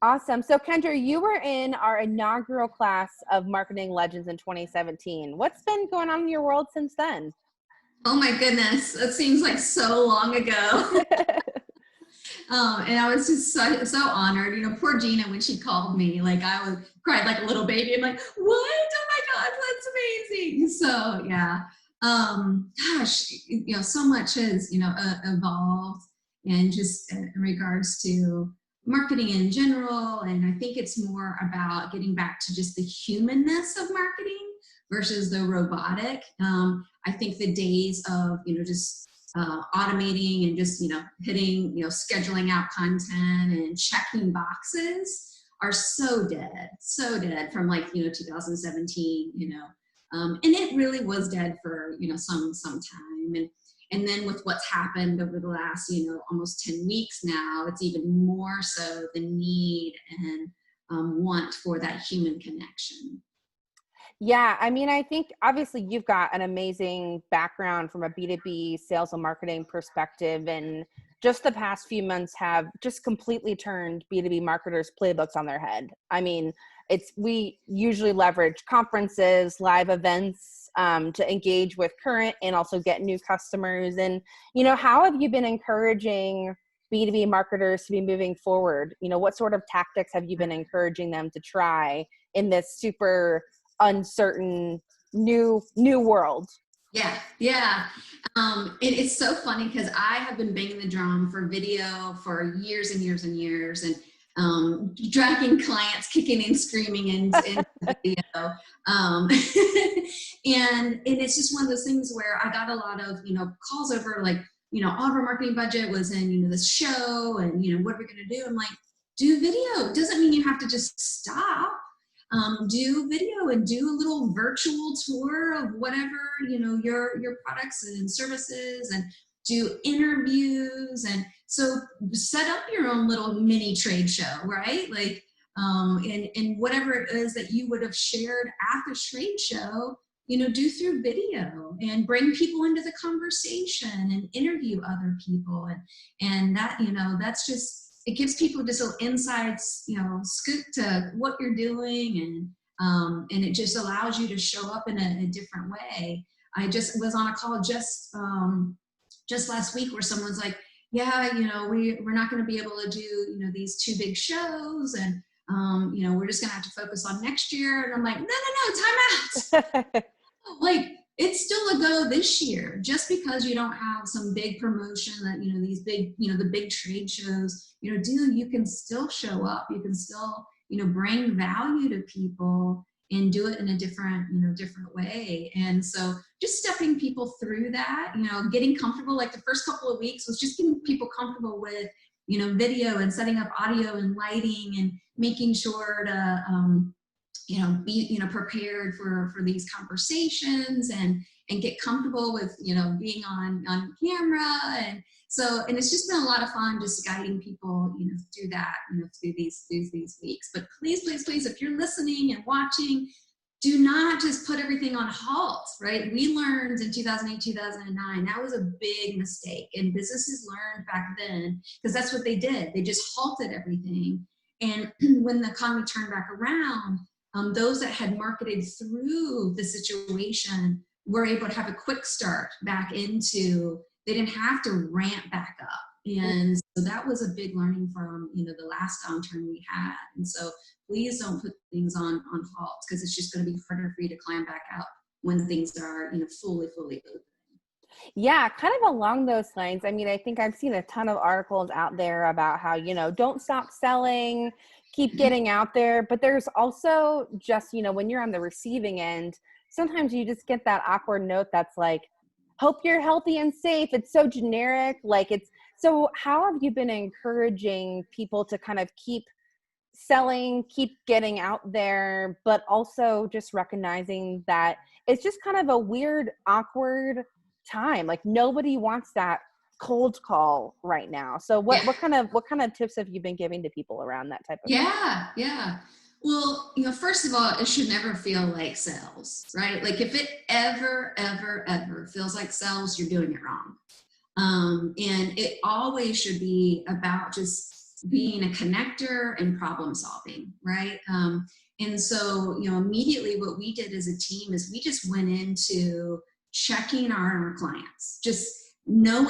Awesome. So Kendra, you were in our inaugural class of Marketing Legends in 2017. What's been going on in your world since then? Oh my goodness, that seems like so long ago. And I was just so honored. Poor Gina, when she called me, like I was cried like a little baby. I'm like, what? Oh my God, that's amazing. So yeah, gosh, so much has, evolved, and just in regards to marketing in general. And I think it's more about getting back to just the humanness of marketing versus the robotic. I think the days of, just automating and just, hitting, scheduling out content and checking boxes are so dead from like, 2017, and it really was dead for, some time. And then with what's happened over the last, almost 10 weeks now, it's even more so the need and want for that human connection. Yeah, I mean, I think obviously you've got an amazing background from a B2B sales and marketing perspective, and just the past few months have just completely turned B2B marketers' playbooks on their head. I mean, we usually leverage conferences, live events to engage with current and also get new customers. And, how have you been encouraging B2B marketers to be moving forward? What sort of tactics have you been encouraging them to try in this super uncertain new world? Yeah. It's so funny because I have been banging the drum for video for years and years and years, and dragging clients kicking and screaming in video. And it's just one of those things where I got a lot of, calls over like, all of our marketing budget was in, this show, and, what are we going to do? I'm like, do video. Doesn't mean you have to just stop. Do video and do a little virtual tour of whatever, your products and services, and do interviews. And so set up your own little mini trade show, right? Like, and whatever it is that you would have shared at the trade show, do through video, and bring people into the conversation and interview other people. And that, that's just, it gives people just little insights, scoop to what you're doing, and it just allows you to show up in a different way. I just was on a call just last week where someone's like, yeah, we're not going to be able to do, these two big shows, and we're just going to have to focus on next year. And I'm like, no, time out. Like, it's still a go this year. Just because you don't have some big promotion that, these big, the big trade shows, you can still show up. You can still, bring value to people and do it in a different, different way. And so just stepping people through that, getting comfortable, like the first couple of weeks was just getting people comfortable with, video and setting up audio and lighting, and making sure to, be, prepared for these conversations, and get comfortable with, being on camera. And so, and it's just been a lot of fun just guiding people, through that, through these weeks. But please, if you're listening and watching, do not just put everything on halt, right? We learned in 2008, 2009, that was a big mistake. And businesses learned back then, because that's what they did. They just halted everything. And when the economy turned back around, those that had marketed through the situation were able to have a quick start back into, they didn't have to ramp back up. And so that was a big learning from, the last downturn we had. And so please don't put things on halt, because it's just going to be harder for you to climb back up when things are, fully open. Yeah, kind of along those lines. I mean, I think I've seen a ton of articles out there about how, don't stop selling, keep getting out there. But there's also just, when you're on the receiving end, sometimes you just get that awkward note that's like, hope you're healthy and safe. It's so generic. So how have you been encouraging people to kind of keep selling, keep getting out there, but also just recognizing that it's just kind of a weird, awkward time. Like, nobody wants that cold call right now. So what kind of tips have you been giving to people around that type of thing? Yeah. Well, first of all, it should never feel like sales, right? Like, if it ever feels like sales, you're doing it wrong. And it always should be about just being a connector and problem solving, right? And so, immediately what we did as a team is we just went into checking our clients, just no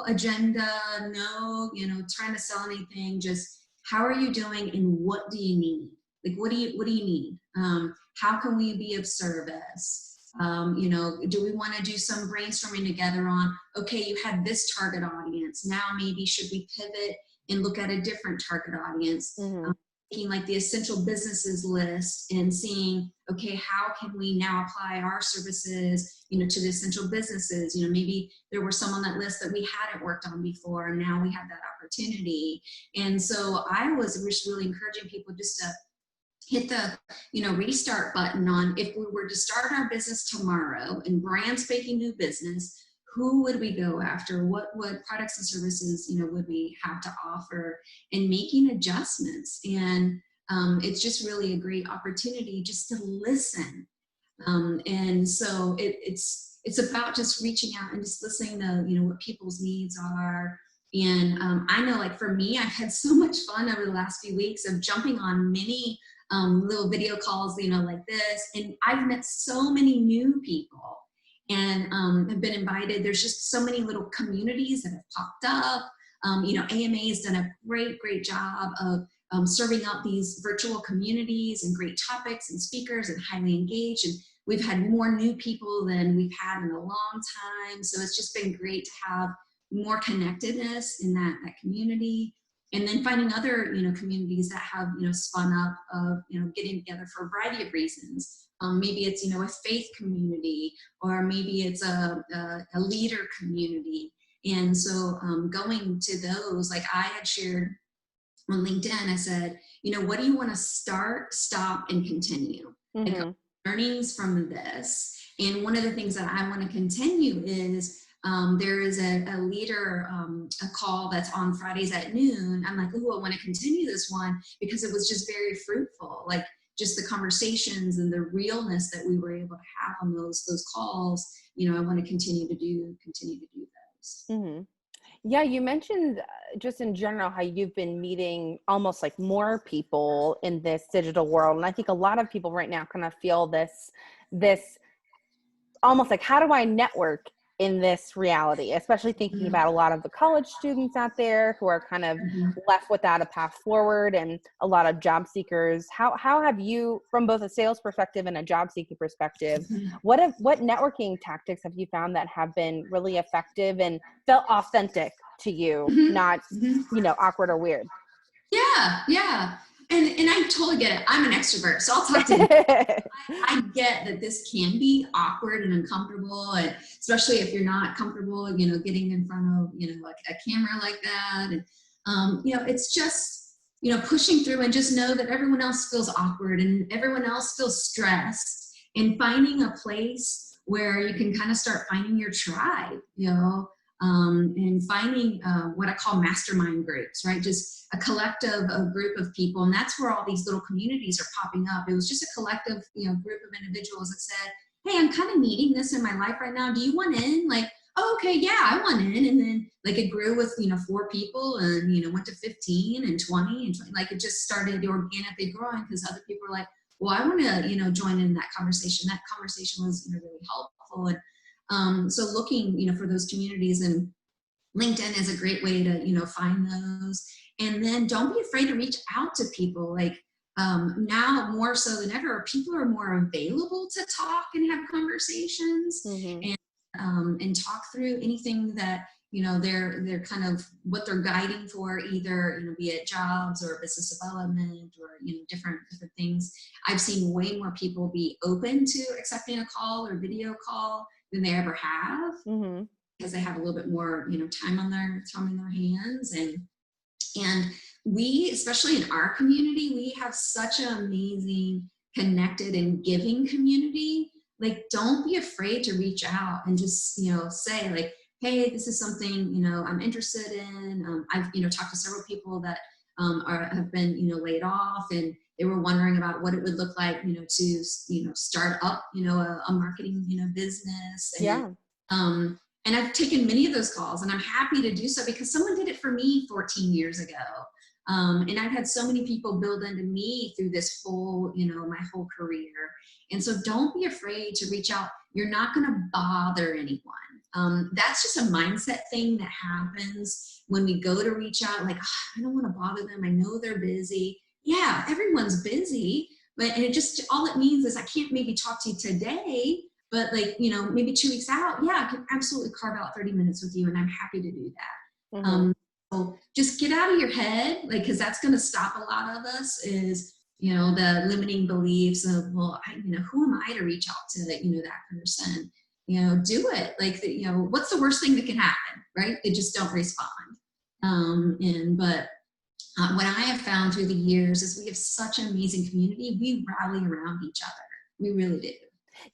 agenda, no, trying to sell anything, just how are you doing and what do you need? Like, what do you need? How can we be of service? Do we want to do some brainstorming together on, okay, you had this target audience. Now maybe should we pivot and look at a different target audience? Taking like the essential businesses list and seeing, okay, how can we now apply our services, to the essential businesses? Maybe there were some on that list that we hadn't worked on before, and now we have that opportunity. And so I was just really encouraging people just to hit the, restart button on, if we were to start our business tomorrow and brand spanking new business, who would we go after? What products and services, would we have to offer, and making adjustments. And it's just really a great opportunity just to listen. And so it's about just reaching out and just listening to, what people's needs are. And I know, like, for me, I've had so much fun over the last few weeks of jumping on many little video calls, like this. And I've met so many new people and have been invited. There's just so many little communities that have popped up. AMA has done a great job of serving up these virtual communities and great topics and speakers and highly engaged. And we've had more new people than we've had in a long time. So it's just been great to have more connectedness in that community. And then finding other, communities that have, spun up of, getting together for a variety of reasons. Maybe it's, a faith community, or maybe it's a leader community. And so going to those, like I had shared on LinkedIn, I said, what do you want to start, stop, and continue? Like, learnings from this. And one of the things that I want to continue is there is a leader a call that's on Fridays at noon. I'm like, oh, I want to continue this one because it was just very fruitful. Like, just the conversations and the realness that we were able to have on those calls. I want to continue to do those. Yeah, you mentioned just in general how you've been meeting almost like more people in this digital world. And I think a lot of people right now kind of feel this almost like, how do I network in this reality, especially thinking about a lot of the college students out there who are kind of left without a path forward, and a lot of job seekers. How have you, from both a sales perspective and a job seeking perspective, what networking tactics have you found that have been really effective and felt authentic to you, not, awkward or weird? Yeah. And I totally get it. I'm an extrovert, so I'll talk to you. I get that this can be awkward and uncomfortable, and especially if you're not comfortable, getting in front of, like a camera like that. And, it's just, pushing through, and just know that everyone else feels awkward and everyone else feels stressed, and finding a place where you can kind of start finding your tribe, and finding what I call mastermind groups, right? Just a collective, a group of people. And that's where all these little communities are popping up. It was just a collective, group of individuals that said, hey, I'm kind of needing this in my life right now. Do you want in? Like, oh, okay, yeah, I want in. And then like it grew with, 4 people, and, went to 15 and 20 and 20. Like, it just started organically growing because other people were like, well, I want to, join in that conversation. That conversation was, really helpful. And so looking, for those communities, and LinkedIn is a great way to, find those. And then don't be afraid to reach out to people. Like, now more so than ever, people are more available to talk and have conversations, and talk through anything that, they're kind of what they're guiding for, either, be it jobs or business development or, different things. I've seen way more people be open to accepting a call or video call than they ever have, because they have a little bit more, time on their hands. And we, especially in our community, we have such an amazing, connected, and giving community. Like, don't be afraid to reach out and just, say like, hey, this is something, I'm interested in. I've, talked to several people that have been, laid off, and they were wondering about what it would look like, to, start up, a marketing, business. And, and I've taken many of those calls, and I'm happy to do so because someone did it for me 14 years ago. And I've had so many people build into me through this whole, my whole career. And so don't be afraid to reach out. You're not going to bother anyone. That's just a mindset thing that happens when we go to reach out, like, oh, I don't want to bother them. I know they're busy. Yeah, everyone's busy, but and it just, all it means is I can't maybe talk to you today, but like, maybe 2 weeks out, yeah, I can absolutely carve out 30 minutes with you, and I'm happy to do that. Mm-hmm. So just get out of your head, like, because that's going to stop a lot of us is, the limiting beliefs of, well, who am I to reach out to that, that person, do it. Like, what's the worst thing that can happen, right? They just don't respond. What I have found through the years is we have such an amazing community. We rally around each other. We really do.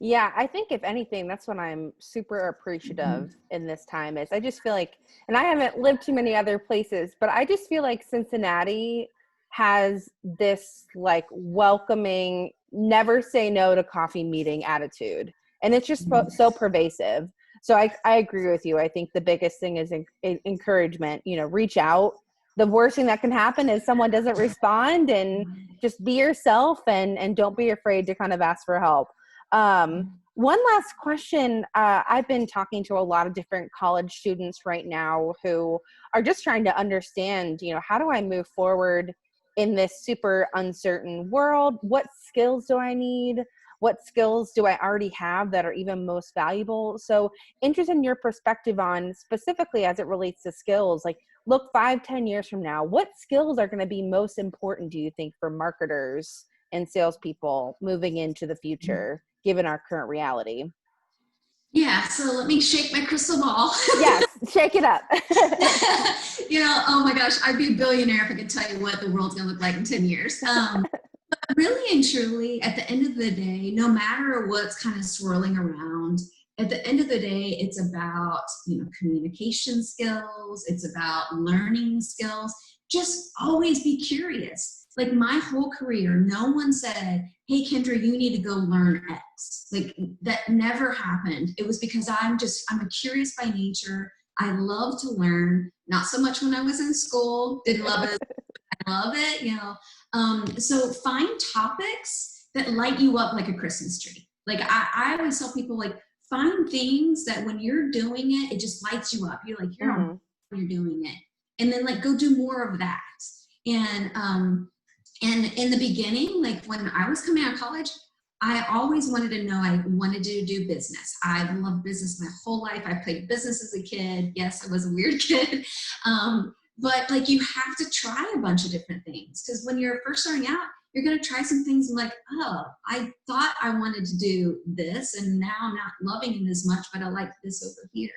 Yeah, I think if anything, that's what I'm super appreciative in this time is I just feel like, and I haven't lived too many other places, but I just feel like Cincinnati has this like welcoming, never say no to coffee meeting attitude. And it's just so pervasive. So I agree with you. I think the biggest thing is encouragement, reach out. The worst thing that can happen is someone doesn't respond, and just be yourself and don't be afraid to kind of ask for help. One last question. I've been talking to a lot of different college students right now who are just trying to understand, how do I move forward in this super uncertain world? What skills do I need? What skills do I already have that are even most valuable? So interested in your perspective on specifically as it relates to skills, like look 5-10 years from now, what skills are going to be most important, do you think, for marketers and salespeople moving into the future, given our current reality? Yeah, so let me shake my crystal ball. Yes, shake it up. Oh my gosh, I'd be a billionaire if I could tell you what the world's gonna look like in 10 years. But really and truly, at the end of the day, no matter what's kind of swirling around, at the end of the day, it's about, communication skills. It's about learning skills. Just always be curious. Like my whole career, no one said, hey, Kendra, you need to go learn X. Like that never happened. It was because I'm a curious by nature. I love to learn, not so much when I was in school, didn't love it. I love it, so find topics that light you up like a Christmas tree. Like I always tell people, like, find things that when you're doing it, it just lights you up. You're like, you're on, you're doing it. And then like, go do more of that. And in the beginning, like when I was coming out of college, I always wanted to know, I wanted to do business. I loved business my whole life. I played business as a kid. Yes, I was a weird kid. But like, you have to try a bunch of different things, because when you're first starting out, you're going to try some things and like, oh, I thought I wanted to do this, and now I'm not loving it as much, but I like this over here.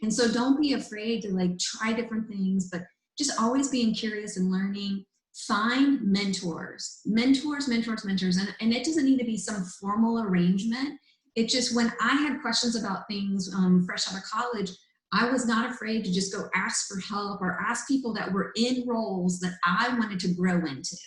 And so don't be afraid to like try different things, but just always being curious and learning. Find mentors. And it doesn't need to be some formal arrangement. It just, when I had questions about things fresh out of college, I was not afraid to just go ask for help or ask people that were in roles that I wanted to grow into.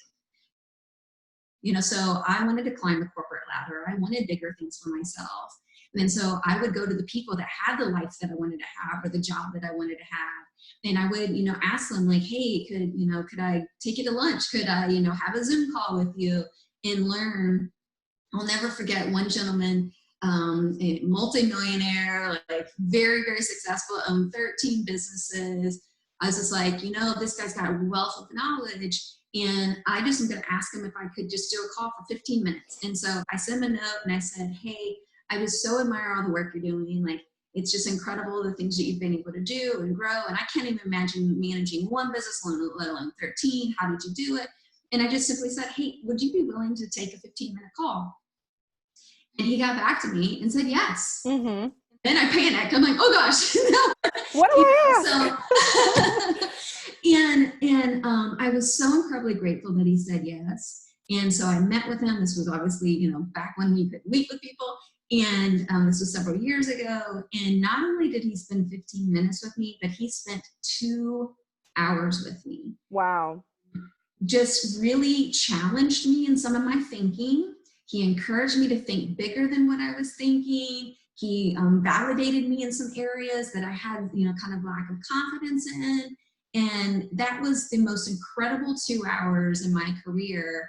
So I wanted to climb the corporate ladder. I wanted bigger things for myself. And so I would go to the people that had the life that I wanted to have, or the job that I wanted to have. And I would, ask them like, hey, could I take you to lunch? Could I, have a Zoom call with you and learn? I'll never forget one gentleman, a multimillionaire, like very, very successful, owned 13 businesses. I was just like, this guy's got a wealth of knowledge. And I just am going to ask him if I could just do a call for 15 minutes. And so I sent him a note and I said, hey, I just so admire all the work you're doing. Like, it's just incredible the things that you've been able to do and grow. And I can't even imagine managing one business, let alone 13. How did you do it? And I just simply said, hey, would you be willing to take a 15-minute call? And he got back to me and said, yes. Mm-hmm. Then I panicked. I'm like, oh gosh, no. What do I ask? I was so incredibly grateful that he said yes. And so I met with him. This was obviously, back when we could meet with people. And this was several years ago. And not only did he spend 15 minutes with me, but he spent 2 hours with me. Wow. Just really challenged me in some of my thinking. He encouraged me to think bigger than what I was thinking. He validated me in some areas that I had, kind of lack of confidence in. And that was the most incredible 2 hours in my career.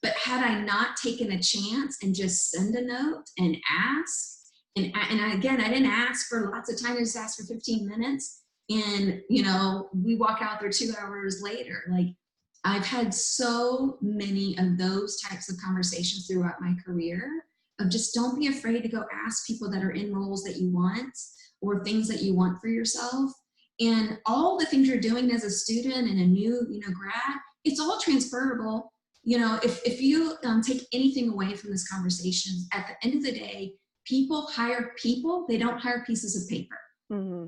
But had I not taken a chance and just send a note and ask, again, I didn't ask for lots of time, I just asked for 15 minutes. And, we walk out there 2 hours later. Like, I've had so many of those types of conversations throughout my career of just don't be afraid to go ask people that are in roles that you want or things that you want for yourself. And all the things you're doing as a student and a new, grad, it's all transferable. If you take anything away from this conversation, at the end of the day, people hire people, they don't hire pieces of paper. Mm-hmm.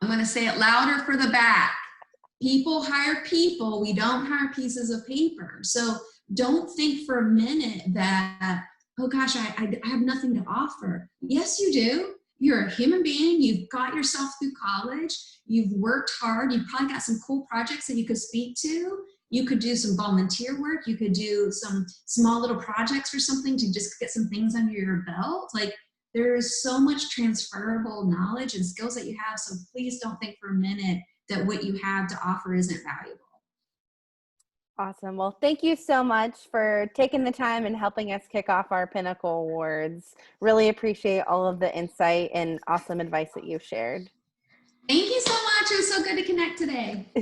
I'm going to say it louder for the back. People hire people, we don't hire pieces of paper. So don't think for a minute that, oh gosh, I have nothing to offer. Yes, you do. You're a human being. You've got yourself through college. You've worked hard. You've probably got some cool projects that you could speak to. You could do some volunteer work. You could do some small little projects or something to just get some things under your belt. Like, there is so much transferable knowledge and skills that you have. So please don't think for a minute that what you have to offer isn't valuable. Awesome. Well, thank you so much for taking the time and helping us kick off our Pinnacle Awards. Really appreciate all of the insight and awesome advice that you've shared. Thank you so much. It was so good to connect today.